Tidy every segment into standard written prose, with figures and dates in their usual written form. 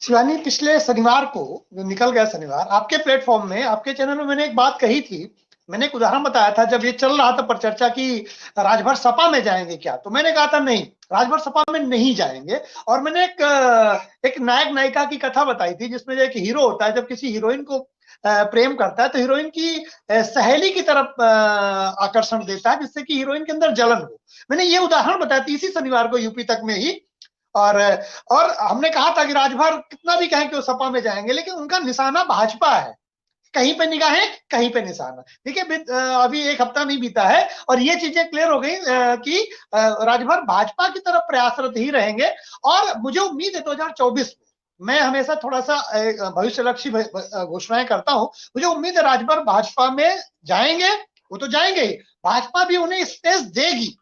शिवानी, पिछले शनिवार को, जो निकल गया शनिवार, आपके प्लेटफॉर्म में, आपके चैनल में मैंने एक बात कही थी। मैंने एक उदाहरण बताया था जब ये चल रहा था पर चर्चा की राजभर सपा में जाएंगे क्या, तो मैंने कहा था नहीं, राजभर सपा में नहीं जाएंगे। और मैंने एक नायक नायिका की कथा बताई थी जिसमें जो एक हीरो होता है, जब किसी हीरोइन को प्रेम करता है तो हीरोइन की सहेली की तरफ आकर्षण देता है, जिससे कि हीरोइन के अंदर जलन हो। मैंने ये उदाहरण बताया थी इसी शनिवार को यूपी तक में ही। और और हमने कहा था कि राजभर कितना भी कहें कि वो सपा में जाएंगे, लेकिन उनका निशाना भाजपा है। कहीं पे निगाहें, कहीं पे निशाना। देखिए, अभी एक हफ्ता नहीं बीता है और ये चीजें क्लियर हो गई कि राजभर भाजपा की तरफ प्रयासरत ही रहेंगे। और मुझे उम्मीद है 2024 में, मैं हमेशा थोड़ा सा भविष्यलक्षी घोषणाएं करता हूं, मुझे उम्मीद है राजभर भाजपा में जाएंगे। वो तो जाएंगे ही, भाजपा भी उन्हें स्पेस देगी।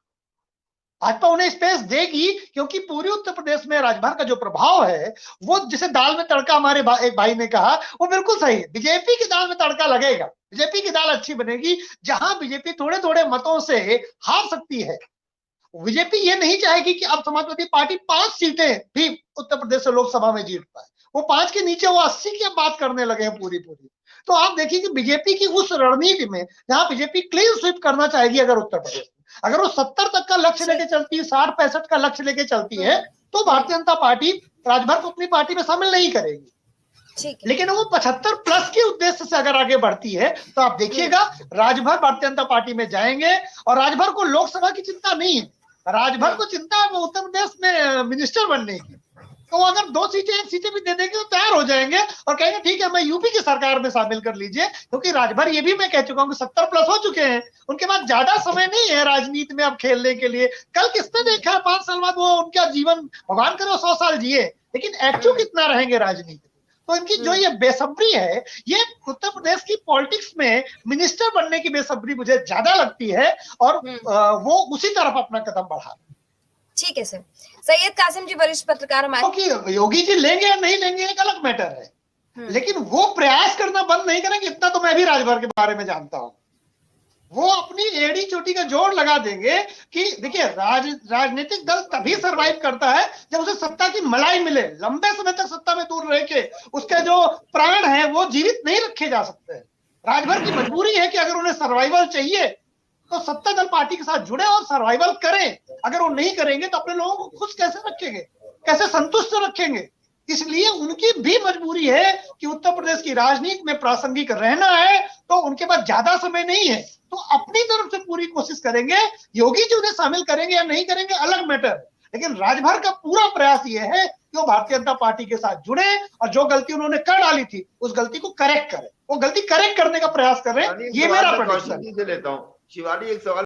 भाजपा उन्हें स्पेस देगी क्योंकि पूरी उत्तर प्रदेश में राजभर का जो प्रभाव है, वो जिसे दाल में तड़का, हमारे एक भाई ने कहा, वो बिल्कुल सही है। बीजेपी की दाल में तड़का लगेगा, बीजेपी की दाल अच्छी बनेगी। जहां बीजेपी थोड़े थोड़े मतों से हार सकती है, बीजेपी ये नहीं चाहेगी कि अब समाजवादी पार्टी 5 सीटें भी उत्तर प्रदेश से लोकसभा में जीत पाए। वो 5 के नीचे वो 80 की बात करने लगे हैं पूरी पूरी। तो आप देखिए कि बीजेपी की उस रणनीति में, जहां बीजेपी क्लीन स्वीप करना चाहेगी, अगर उत्तर प्रदेश में अगर वो 70 तक का लक्ष्य लेके चलती है, 60-65 का लक्ष्य लेके चलती है, तो भारतीय जनता पार्टी राजभर को अपनी पार्टी में शामिल नहीं करेगी। लेकिन वो 75 प्लस के उद्देश्य से अगर आगे बढ़ती है, तो आप देखिएगा राजभर भारतीय जनता पार्टी में जाएंगे। और राजभर को लोकसभा की चिंता नहीं है, राजभर को चिंता है उत्तर प्रदेश में मिनिस्टर बनने की। तो अगर 2 सीटें 1 सीटें भी दे देंगे तो तैयार हो जाएंगे और कहेंगे ठीक है, मैं यूपी की सरकार में शामिल कर लीजिए। क्योंकि राजभर, ये भी मैं कह चुका हूँ कि 70 प्लस हो चुके हैं, उनके पास ज्यादा समय नहीं है राजनीति में अब खेलने के लिए। कल किसने देखा है 5 साल बाद वो उनका जीवन, भगवान करे 100 साल जिए, लेकिन एक्टिव कितना रहेंगे राजनीति में। तो इनकी जो ये बेसब्री है, ये उत्तर प्रदेश की पॉलिटिक्स में मिनिस्टर बनने की बेसब्री मुझे ज्यादा लगती है और वो उसी तरफ अपना कदम बढ़ा। ठीक है सर। सैयद कासिम जी, वरिष्ठ पत्रकार हमारे। क्योंकि योगी जी लेंगे या नहीं लेंगे एक अलग मैटर है, लेकिन वो प्रयास करना बंद नहीं करेंगे, इतना तो मैं भी राजभर के बारे में जानता हूं। वो अपनी एड़ी चोटी का जोर लगा देंगे कि देखिए, राजनीतिक दल तभी सरवाइव करता है जब उसे सत्ता की मलाई मिले। लंबे समय तक सत्ता में दूर रह के उसके जो प्राण है वो जीवित नहीं रखे जा सकते हैं। राजभर की मजबूरी है कि अगर उन्हें सर्वाइवल चाहिए तो सत्ता दल पार्टी के साथ जुड़े और सर्वाइवल करें। अगर वो नहीं करेंगे तो अपने लोगों को खुश कैसे रखेंगे, कैसे संतुष्ट रखेंगे। इसलिए उनकी भी मजबूरी है कि उत्तर प्रदेश की राजनीति में प्रासंगिक रहना है, तो उनके पास ज्यादा समय नहीं है, तो अपनी तरफ से पूरी कोशिश करेंगे। योगी जी उन्हें शामिल करेंगे या नहीं करेंगे अलग मैटर है, लेकिन राजभर का पूरा प्रयास यह है कि वो भारतीय जनता पार्टी के साथ जुड़े और जो गलती उन्होंने कर डाली थी उस गलती को करेक्ट करें, वो गलती करेक्ट करने का प्रयास कर रहे हैं। ये मेरा प्रश्न लेता हूँ शिवानी, एक सवाल